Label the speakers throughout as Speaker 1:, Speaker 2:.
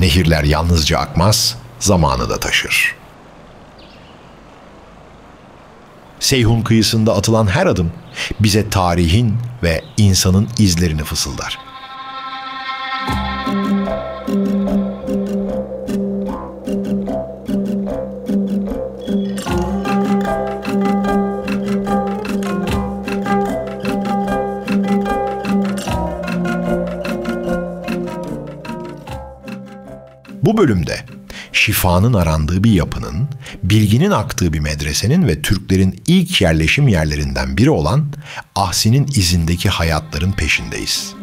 Speaker 1: Nehirler yalnızca akmaz, zamanı da taşır. Seyhun kıyısında atılan her adım bize tarihin ve insanın izlerini fısıldar. Bu bölümde şifanın arandığı bir yapının, bilginin aktığı bir medresenin ve Türklerin ilk yerleşim yerlerinden biri olan Ahsi'nin izindeki hayatların peşindeyiz.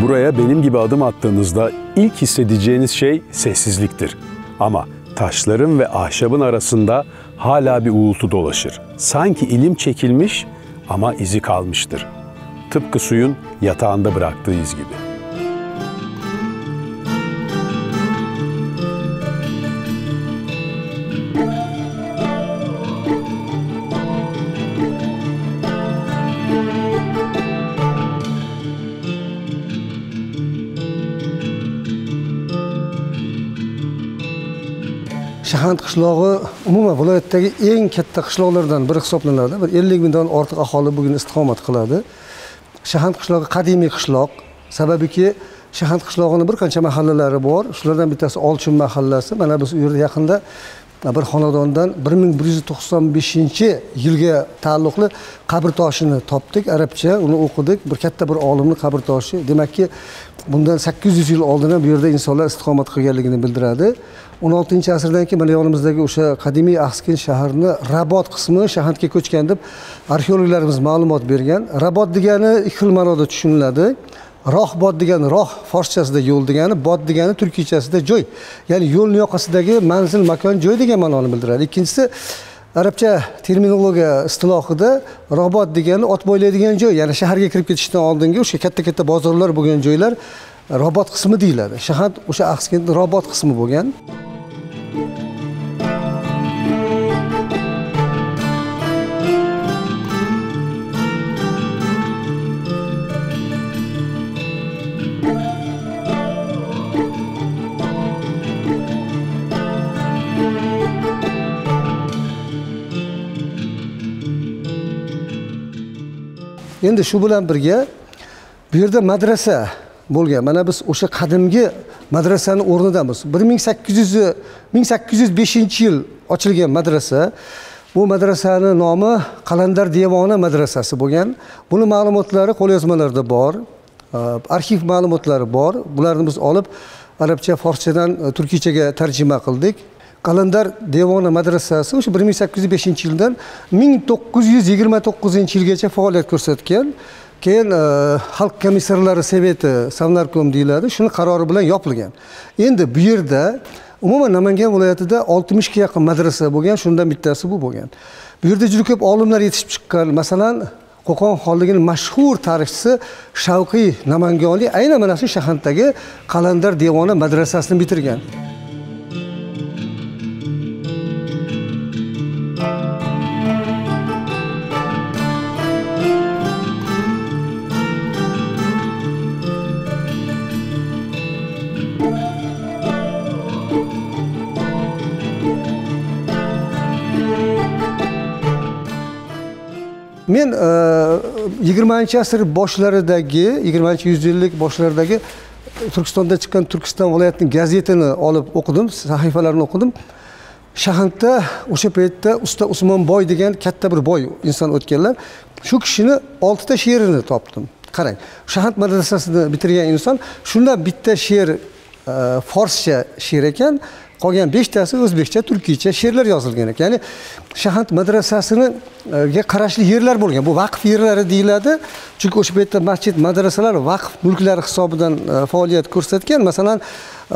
Speaker 2: Buraya benim gibi adım attığınızda ilk hissedeceğiniz şey sessizliktir. Ama taşların ve ahşabın arasında hala bir uğultu dolaşır. Sanki ilim çekilmiş ama izi kalmıştır. Tıpkı suyun yatağında bıraktığı iz gibi.
Speaker 3: Shahand qishlog'i umuman viloyatdagi eng katta qishloqlardan biri hisoblanadi. Bir 50 mingdan ortiq aholi bugun istiqomat qiladi. Shahand qishlog'i qadimiy qishloq. Sababiki Shahand qishlog'ining bir qancha mahallalari bor. Shulardan bittasi Olchin mahallasi. Mana biz u yerda yaqinda bir xonadondan 1195-yilga taalluqli qabr toshini topdik, arabcha uni o'qidik. Bir katta bir olimning qabr toshi. Demakki bundan 800 yil oldin ham bu yerda insonlar istiqomat qilganligini bildiradi. 16-asrdan keyin mana yonimizdagi o'sha qadimiy Ahskin shaharni Rabot qismi Shahandga ko'chgan deb arxeologlarimiz ma'lumot bergan. Rabot degani ikki xil ma'noda tushuniladi. Rohbod degani roh forschasida yo'l degani, bod degani turkiychasida joy. Ya'ni yo'lning yoqasidagi manzil, makon, joy degan ma'noni bildiradi. Ikkinchisi arabcha terminologiya istilohida robot degani ot boylaydigan joy, ya'ni shaharga kirib ketishdan oldingi o'sha katta-katta bozorlar bo'lgan joylar robot qismi deyiladi. Shahar o'sha Ahskinning robot qismi bo'lgan. Endi shu bilan birga bu yerda madrasa bo'lgan. Mana biz o'sha qadimgi madrasani o'rnidamiz. 1805-yil ochilgan madrasa. Bu madrasaning nomi Qalandar devoni madrasasi bo'lgan. Buni ma'lumotlari qo'lyozmalarda bor, arxiv ma'lumotlari bor. Bularni biz olib arabcha, forschadan turkiychaga tarjima qildik. Qalandar devoni madrasasi o'sha 1805-yildan 1929-yilgacha faoliyat ko'rsatgan. Keyin Xalq komissarlari Soveti, Savnarkom deyiladi, shuni qarori bilan yopilgan. Endi bu yerda umuman Namangan viloyatida 60 ga yaqin madrasa bo'lgan, shundan bittasi bu bo'lgan. Bu yerda juda ko'p olimlar yetishib chiqqan. Masalan, Qo'qon xonligining mashhur tarixchisi Shavqiy Namangonli aynan mana shu Shahanddagi Qalandar devoni madrasasini bitirgan. Men 20-asr boshlaridagi, 20-yüzyillik boshlaridagi Turkistonda chiqqan Turkiston viloyatining gazetini olib o'qidim, sahifalarini o'qidim. Shahantda o'sha paytda usta Usmonboy degan katta bir boy inson o'tganlar. Shu kishini 6 ta she'rini topdim. Qarang, Shahant madrasasini bitirgan inson, shundan bitta she'r forscha she'r ekan, qolgan 5 tasi o'zbekcha, turkiycha she'rlar yozilgan ekan. Ya'ni Shahant madrasasiga qarashli yerlar bo'lgan. Bu vaqf yerlari deyiladi. Chunki o'sha paytda masjid, madrasalar vaqf mulklari hisobidan faoliyat ko'rsatgan. Masalan,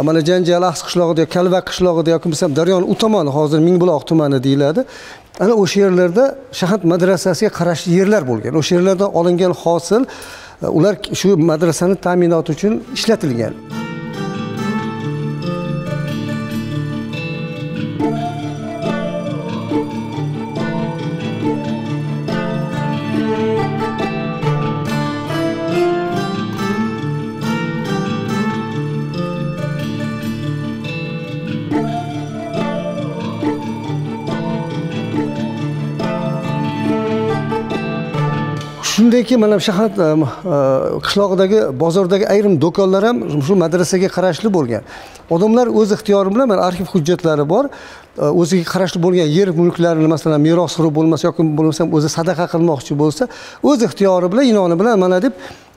Speaker 3: mana Janjal Axs qishlog'ida, Kalvaq qishlog'ida yoki bo'lmasa Daryoning u tomoni, hozir Mingbuloq tumani deyiladi. Ana o'sha yerlarda Shahant madrasasiga qarashli yerlar bo'lgan. O'sha yerlardan olingan hosil ular shu madrasani ta'minoti uchun ishlatilgan. Shundaki mana Shahant qishlog'idagi bozordagi ayrim do'konlar ham shu madrasaga qarashli bo'lgan. Odamlar o'z ixtiyori bilan, mana arxiv hujjatlari bor, o'ziga qarashli bo'lgan yer mulklarini masalan meros qilib bo'lmasa yoki bo'lmasa o'zi sadaqa qilmoqchi bo'lsa, o'z ixtiyori bilan, inoni bilan mana deb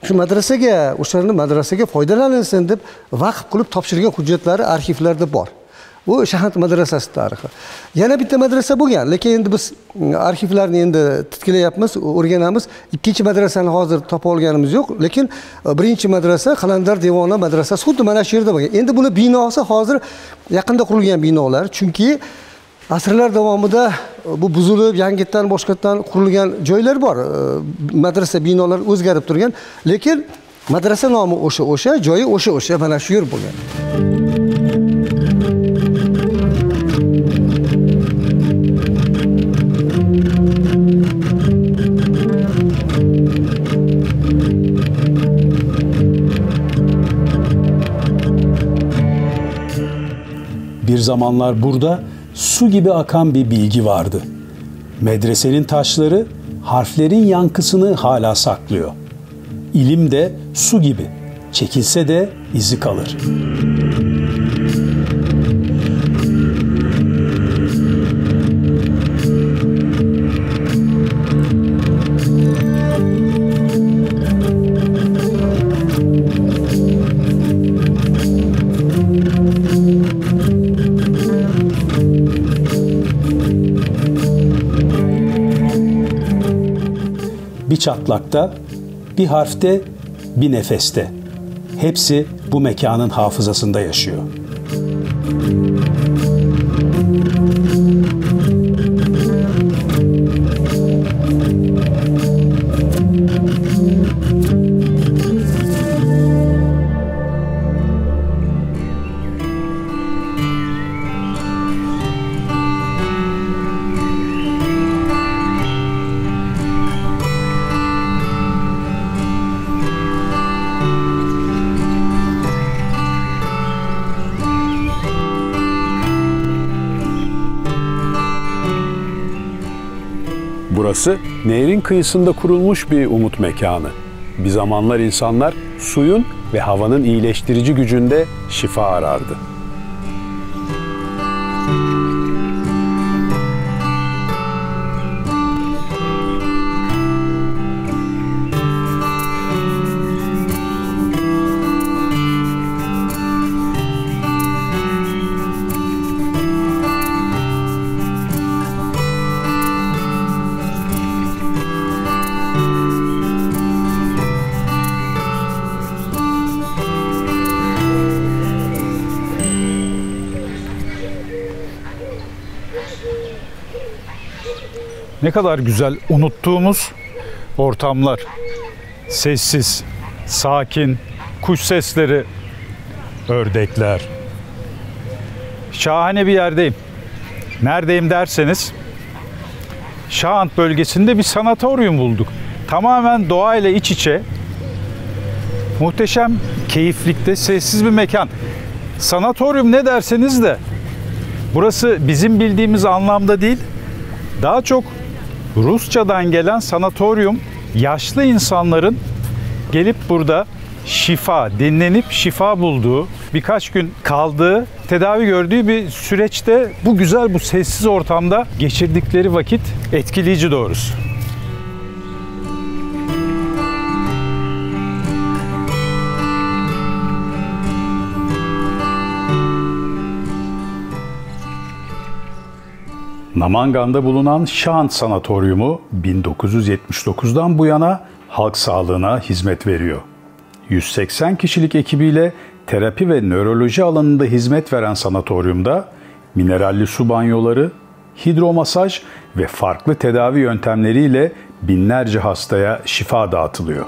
Speaker 3: shu madrasaga, o'shaning madrasaga foydalanilsin deb vaqf qilib topshirgan hujjatlari arxivlarda bor. Bu Shahant madrasasi tarixi. Yana bitta madrasa bo'lgan, lekin endi biz arxivlarni endi titkilayapmiz, o'rganamiz. Ikkinchi madrasani hozir topa olganimiz yo'q, lekin birinchi madrasa Qalandar Devona madrasasi xuddi mana shu yerda bo'lgan. Endi buni binosi hozir yaqinda qurilgan binolar, chunki asrlar davomida bu buzilib, yangitdan boshqatdan qurilgan joylar bor. Madrasa binolar o'zgarib turgan, lekin madrasa nomi o'sha, joyi o'sha, mana shu yer bo'lgan.
Speaker 2: Bir zamanlar burada su gibi akan bir bilgi vardı. Medresenin taşları harflerin yankısını hala saklıyor. İlim de su gibi, çekilse de izi kalır. Bir çatlakta, bir harfte, bir nefeste. Hepsi bu mekanın hafızasında yaşıyor. Burası nehrin kıyısında kurulmuş bir umut mekanı. Bir zamanlar insanlar suyun ve havanın iyileştirici gücünde şifa arardı.
Speaker 4: Ne kadar güzel unuttuğumuz ortamlar. Sessiz, sakin, kuş sesleri, ördekler. Şahane bir yerdeyim. Neredeyim derseniz, Şahant bölgesinde bir sanatoryum bulduk. Tamamen doğayla iç içe, muhteşem keyiflikte, sessiz bir mekan. Sanatoryum ne derseniz de, burası bizim bildiğimiz anlamda değil, daha çok Rusçadan gelen sanatoryum, yaşlı insanların gelip burada dinlenip şifa bulduğu, birkaç gün kaldığı, tedavi gördüğü bir süreçte bu güzel, bu sessiz ortamda geçirdikleri vakit etkileyici doğrusu. Namangan'da bulunan Şahant Sanatoryumu 1979'dan bu yana halk sağlığına hizmet veriyor. 180 kişilik ekibiyle terapi ve nöroloji alanında hizmet veren sanatoryumda mineralli su banyoları, hidromasaj ve farklı tedavi yöntemleriyle binlerce hastaya şifa dağıtılıyor.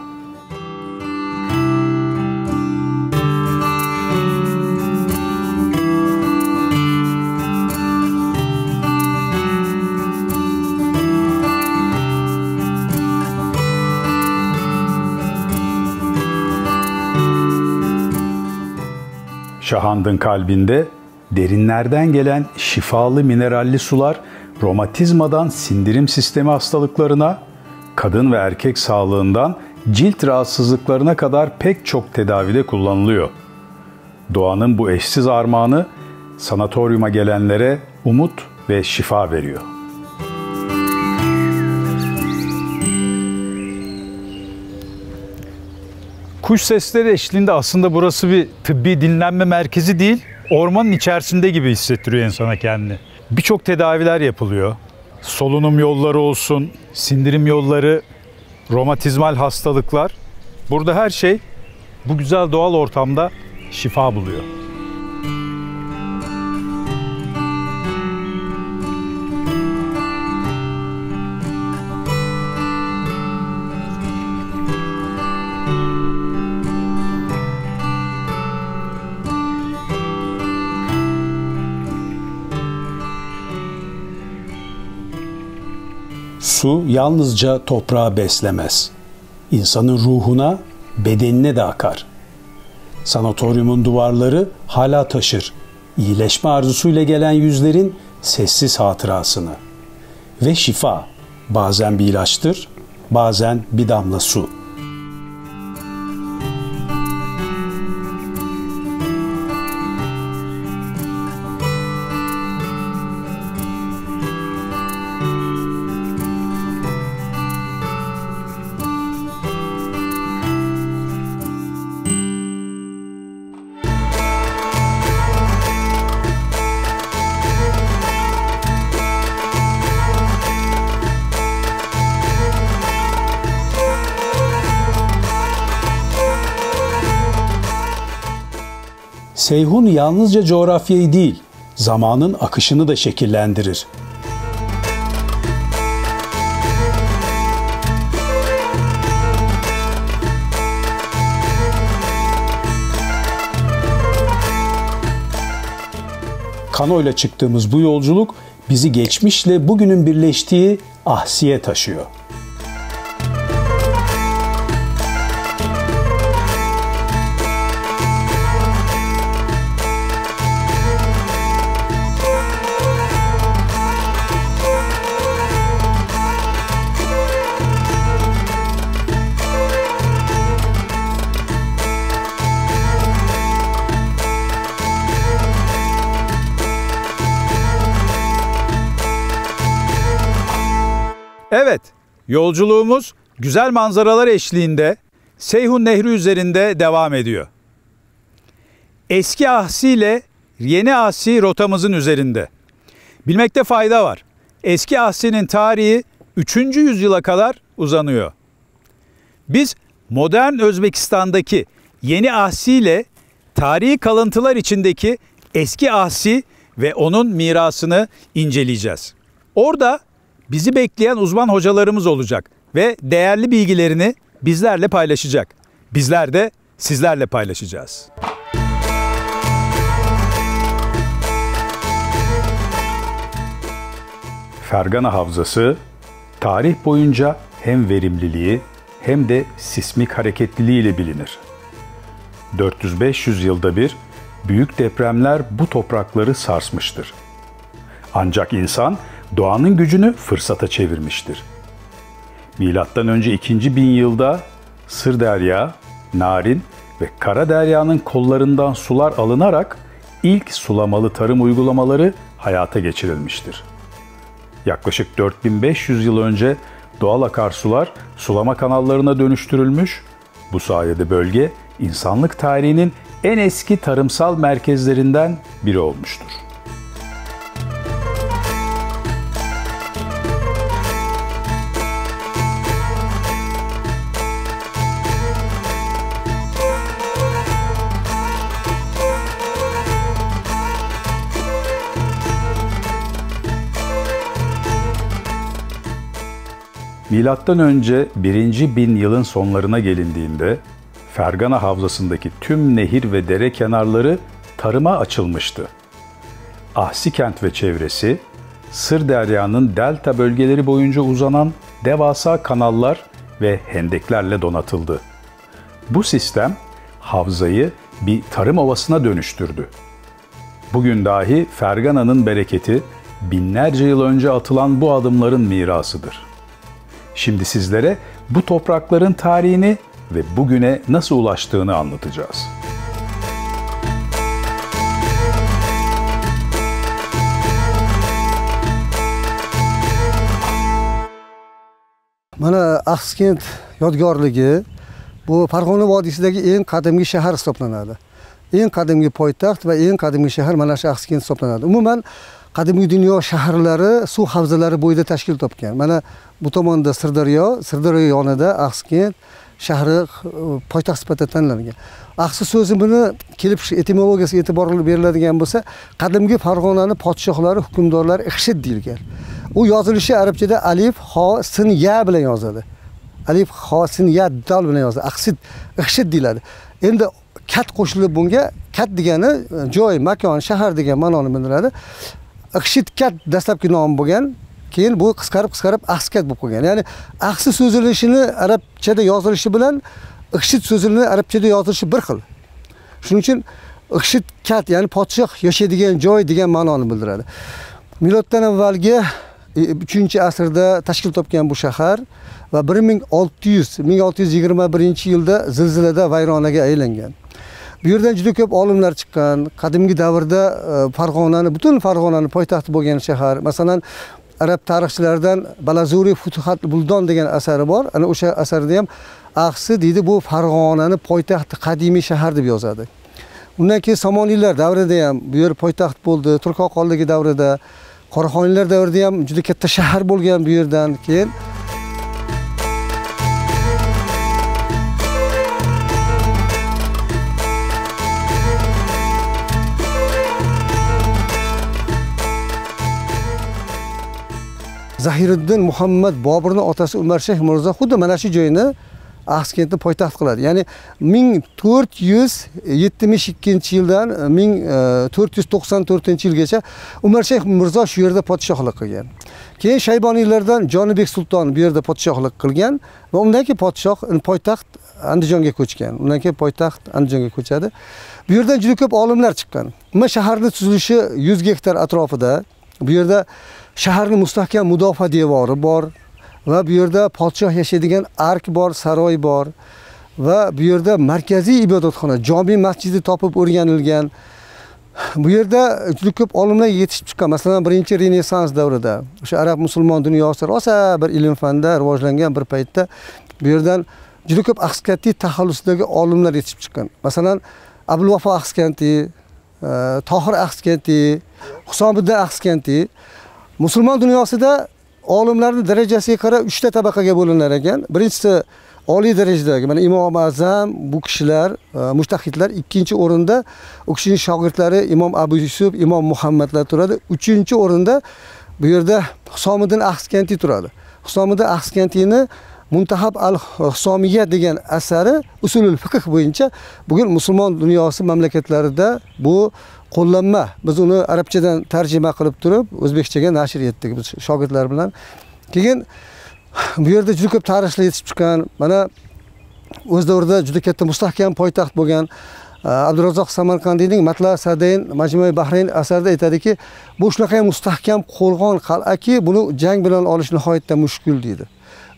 Speaker 4: Şahant'ın kalbinde derinlerden gelen şifalı mineralli sular romatizmadan sindirim sistemi hastalıklarına, kadın ve erkek sağlığından cilt rahatsızlıklarına kadar pek çok tedavide kullanılıyor. Doğanın bu eşsiz armağanı sanatoryuma gelenlere umut ve şifa veriyor. Kuş sesleri eşliğinde aslında burası bir tıbbi dinlenme merkezi değil, ormanın içerisinde gibi hissettiriyor insana kendini. Birçok tedaviler yapılıyor. Solunum yolları olsun, sindirim yolları, romatizmal hastalıklar. Burada her şey bu güzel doğal ortamda şifa buluyor.
Speaker 2: Su yalnızca toprağı beslemez. İnsanın ruhuna, bedenine de akar. Sanatoryumun duvarları hala taşır. İyileşme arzusuyla gelen yüzlerin sessiz hatırasını. Ve şifa, bazen bir ilaçtır, bazen bir damla su. Seyhun yalnızca coğrafyayı değil, zamanın akışını da şekillendirir. Kanoyla çıktığımız bu yolculuk bizi geçmişle bugünün birleştiği Ahsi'ye taşıyor.
Speaker 4: Evet, yolculuğumuz güzel manzaralar eşliğinde Seyhun Nehri üzerinde devam ediyor. Eski Ahsi ile yeni Ahsi rotamızın üzerinde. Bilmekte fayda var. Eski Ahsi'nin tarihi 3. yüzyıla kadar uzanıyor. Biz modern Özbekistan'daki yeni Ahsi ile tarihi kalıntılar içindeki eski Ahsi ve onun mirasını inceleyeceğiz. Orada bizi bekleyen uzman hocalarımız olacak ve değerli bilgilerini bizlerle paylaşacak. Bizler de sizlerle paylaşacağız. Fergana Havzası, tarih boyunca hem verimliliği hem de sismik hareketliliği ile bilinir. 400-500 yılda bir büyük depremler bu toprakları sarsmıştır. Ancak insan doğanın gücünü fırsata çevirmiştir.
Speaker 2: Milattan önce 2. bin yılda Sırderya, Narin ve Karaderya'nın kollarından sular alınarak ilk sulamalı tarım uygulamaları hayata geçirilmiştir. Yaklaşık 4500 yıl önce doğal akarsular sulama kanallarına dönüştürülmüş, bu sayede bölge insanlık tarihinin en eski tarımsal merkezlerinden biri olmuştur. Milattan önce 1. bin yılın sonlarına gelindiğinde Fergana Havzası'ndaki tüm nehir ve dere kenarları tarıma açılmıştı. Ahsi kent ve çevresi, Sırderya'nın delta bölgeleri boyunca uzanan devasa kanallar ve hendeklerle donatıldı. Bu sistem havzayı bir tarım ovasına dönüştürdü. Bugün dahi Fergana'nın bereketi binlerce yıl önce atılan bu adımların mirasıdır. Şimdi sizlere bu toprakların tarihini ve bugüne nasıl ulaştığını anlatacağız.
Speaker 3: Mana Axkent yodgorligi bu Farg'ona vodiysidagi eng qadimgi shahar hisoblanadi. Eng qadimgi poytaxt va eng qadimgi shahar mana shu Axkent hisoblanadi. Umuman qadimgi dunyo shaharlari suv havzalari bo'yida tashkil topgan. Mana bu tomonda Sirdaryo yonida Axkent shahri poytaxt sifatida tanlangan. Axsi so'zi buni kelib etimologiyasiga e'tibor beriladigan bo'lsa, qadimgi Farg'onani podshohlari, hukmdorlari Ixshid deyilgan. U yozilishi arabchada alif, ho, sin, ya bilan yozadi. Alif, ho, sin, ya dal bilan yozadi. Axsid, Ixshid deyiladi. Endi kat qo'shilib bunga kat degani joy, makon, shahar degan ma'noni bildiradi. Ixshid kat dastlabki nom bo'lgan, keyin bu qisqarib Axskat bo'lib qolgan. Ya'ni Axsi so'zilishini arabchada yozilishi bilan Ixshid so'zilishini arabchada yozilishi bir xil. Shuning uchun Ixshid kat, ya'ni podshoh yashaydigan joy degan ma'noni bildiradi. Miloddan avvalgi 3-asrda tashkil topgan bu shahar va 1621-yilda zilzilada vayronaga aylangan. Bu yerdan juda ko'p olimlar chiqqan. Qadimgi davrda butun Farg'onani poytaxti bo'lgan shahar. Masalan, arab tarixchilaridan Balazuri Futuhat Buldon degan asari bor. Ana o'sha asarda ham Axsi deydi, bu Farg'onani poytaxti, qadimiy shahar deb yozadi. Undan keyin Somoniylar davrida ham bu yer poytaxt bo'ldi. Turkoqolligi davrida, Qoraxoniylar davrida ham juda katta shahar bo'lgan bu yerdan keyin. Zahiriddin Muhammad Boburning otasi Umarshayx Mirzo xuddi mana shu joyni Axkentni poytaxt qiladi. Ya'ni 1472-yildan 1494-yilgacha Umarshayx Mirzo shu yerda podshohlik qilgan. Keyin Shayboniylardan Jonibek sulton bu yerda podshohlik qilgan va undan keyin poytaxt Andijonga ko'chgan. Undan keyin poytaxt Andijonga ko'chadi. Bu yerdan juda ko'p olimlar chiqqan. Mana shaharning tuzilishi 100 gektar atrofida. Bu yerda shaharning mustahkam mudofaa devori bor va bu yerda podshoh yashaydigan ark bor, saroy bor va bu yerda markaziy ibodatxona, jome masjidi topib o'rganilgan. Bu yerda juda ko'p olimlar yetishib chiqqan. Masalan, birinchi Renessans davrida o'sha arab musulmon dunyosi rosa bir ilm-fanda rivojlangan bir paytda bu yerdan juda ko'p Axskati taxallusdagi olimlar yetishib chiqqan. Masalan, Abulvafo Axskanti, Tohir Axskanti, Husomiddin Axskanti. Musulmon dunyosida olimlarning darajasiga qarab 3 ta tabaqaga bo'linar ekan. Birinchisi oliy darajadagi, mana Imom Azam, bu kishilar, mujtahidlar. Ikkinchi o'rinda u kishining shogirdlari Imom Abu Yusuf, Imom Muhammadlar turadi. Uchinchi o'rinda bu yerda Husomiddin Axskanti turadi. Husomiddin Axskantini Muntahab al-Husomiyya degan asari usulul fiqh bo'yicha bugun musulmon dunyosi mamlakatlarida bu qo'llanma. Biz uni arabchadan tarjima qilib turib o'zbekchaga nashr etdik biz shogirdlar bilan. Keyin bu yerda juda ko'p tarixchilar yetishib chiqqan. Mana o'z davrida juda katta mustahkam poytaxt bo'lgan Abdurazzoq Samarqandiyning Matla Sadayn Majmui Bahrayn asarida aytadiki, bu shunaqa mustahkam qo'rg'on qal'aki, buni jang bilan olish nihoyatda mushkul deydi.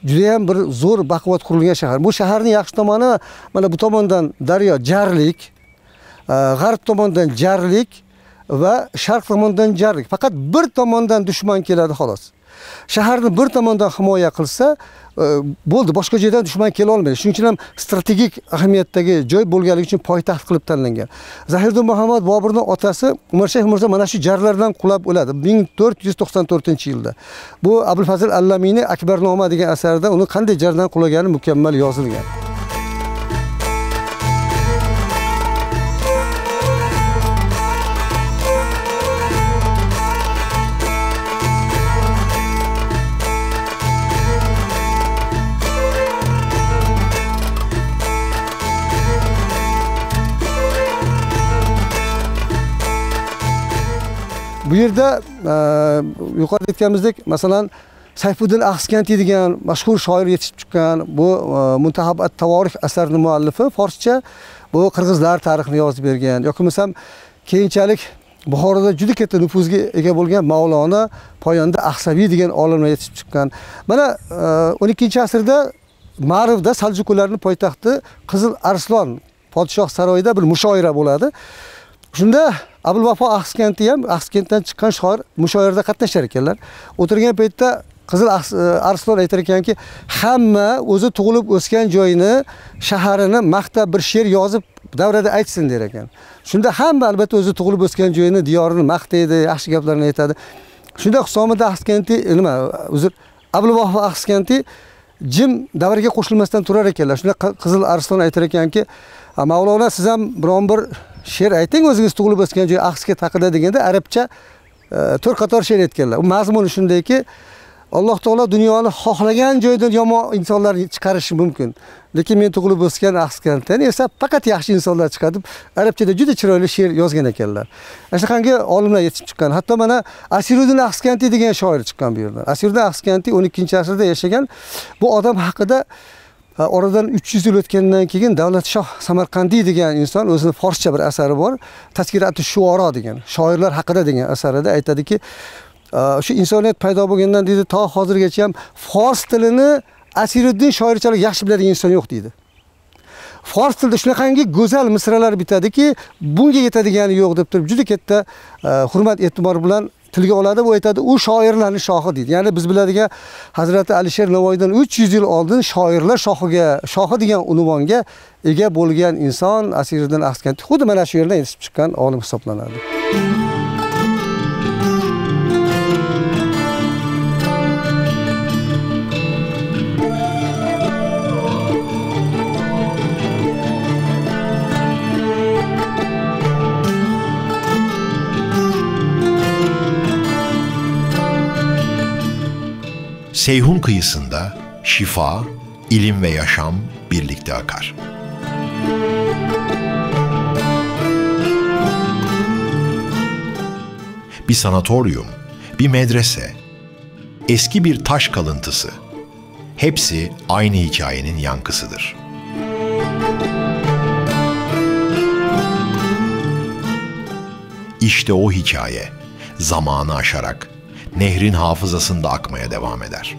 Speaker 3: judayam bir zo'r baquvvat qurilgan shahar. Bu shaharning yaxshi tomoni mana bu tomondan daryo jarlik, g'arb tomondan jarlik va sharq tomondan jarlik. Faqat bir tomondan dushman keladi xolos. Shaharni bir tomondan himoya qilsa, bo'ldi, boshqa joydan dushman kela olmaydi. Shuning uchun ham strategik ahamiyatdagi joy bo'lganligi uchun poytaxt qilib tanlangan. Zahirdin Muhammad Boburning otasi Umarshayx Mirzo mana shu jarlardan qulab o'ladi 1494-yilda. Bu Abulfazl Allamiyning Akbarnoma degan asarida uni qanday jardan qulagani mukammal yozilgan. Bu yerda yuqorida aytganimizdek, masalan, Sayfuddin Axsikanti degan mashhur shoir yetishib chiqqan, bu Muntahab at-Tavorix asarining muallifi, forscha bu qirg'izlar tarixini yozib bergan. Yoki bo'lsam, keyinchalik Buxoroda juda katta nufuzga ega bo'lgan Mavlona poyonda Ahsaviy degan olimlar yetishib chiqqan. Mana 12-asrda Ma'rifda Saljuqlarning poytaxti Qizil Arslan podshoh saroyida bir mushoira bo'ladi. Shunda Abul Vafo Axsikanti ham Axsikantdan chiqqan shoir mushoirada qatnashar ekanlar. O'tirgan paytda Qizil Arslan aytar ekanki, hamma o'zi tug'ilib o'sgan joyini, shaharini maqtab bir she'r yozib davrada aytsin der ekan. Shunda hamma albatta o'zi tug'ilib o'sgan joyini, diyorini maqtaydi, yaxshi gaplarni aytadi. Shunda Husomiddin Axsikanti, Abul Vafo Axsikanti jim davriga qo'shilmasdan turar ekanlar. Shunda Qizil Arslan aytar ekanki, Mavlona, siz ham biron bir she'r ayting, o'zingiz tug'ilib o'sgan joy Axsikat haqida deganda arabcha 4 qator she'r aytganlar. U mazmuni shundayki, Alloh taolo dunyoni xohlagan joydan yomon insonlar chiqarishi mumkin. Lekin men tug'ilib o'sgan Axsikatdan esa faqat yaxshi insonlar chiqadi. Arabchada juda chiroyli she'r yozgan ekanlar. Shunaqangi olimlar yetishib chiqqan. Hatto mana Asiruddin Axsikanti degan shoir chiqqan bu yerdan. Asiruddin Axsikanti 12-asrda yashagan. Bu odam haqida oradan 300 yil o'tgandan keyin Davlatshoh Samarqandiy degan inson o'zining forscha bir asari bor. Tazkiratu Shuara degan, shoirlar haqida degan asarida aytadiki, shu insoniyat paydo bo'lgandan deydi, to hozirgacha ham fors tilini Asiruddin shoirchalik yaxshi biladigan inson yo'q deydi. Fors tilida shunaqangi go'zal misralar bitadiki, bunga yetadigani yo'q deb turib juda katta hurmat e'tibor bilan tilga oladi. Bu aytadi, u shoirlarning shohi deydi. Ya'ni biz biladigan Hazrati Alisher Navoiydan 300 yil oldin shoirlar shohi degan unvonga ega bo'lgan inson Asiruddin Axsikanti xuddi mana shu yerdan yetishib chiqqan olim hisoblanadi.
Speaker 1: Seyhun kıyısında şifa, ilim ve yaşam birlikte akar. Bir sanatoryum, bir medrese, eski bir taş kalıntısı, hepsi aynı hikayenin yankısıdır. İşte o hikaye zamanı aşarak nehrin hafızasında akmaya devam eder.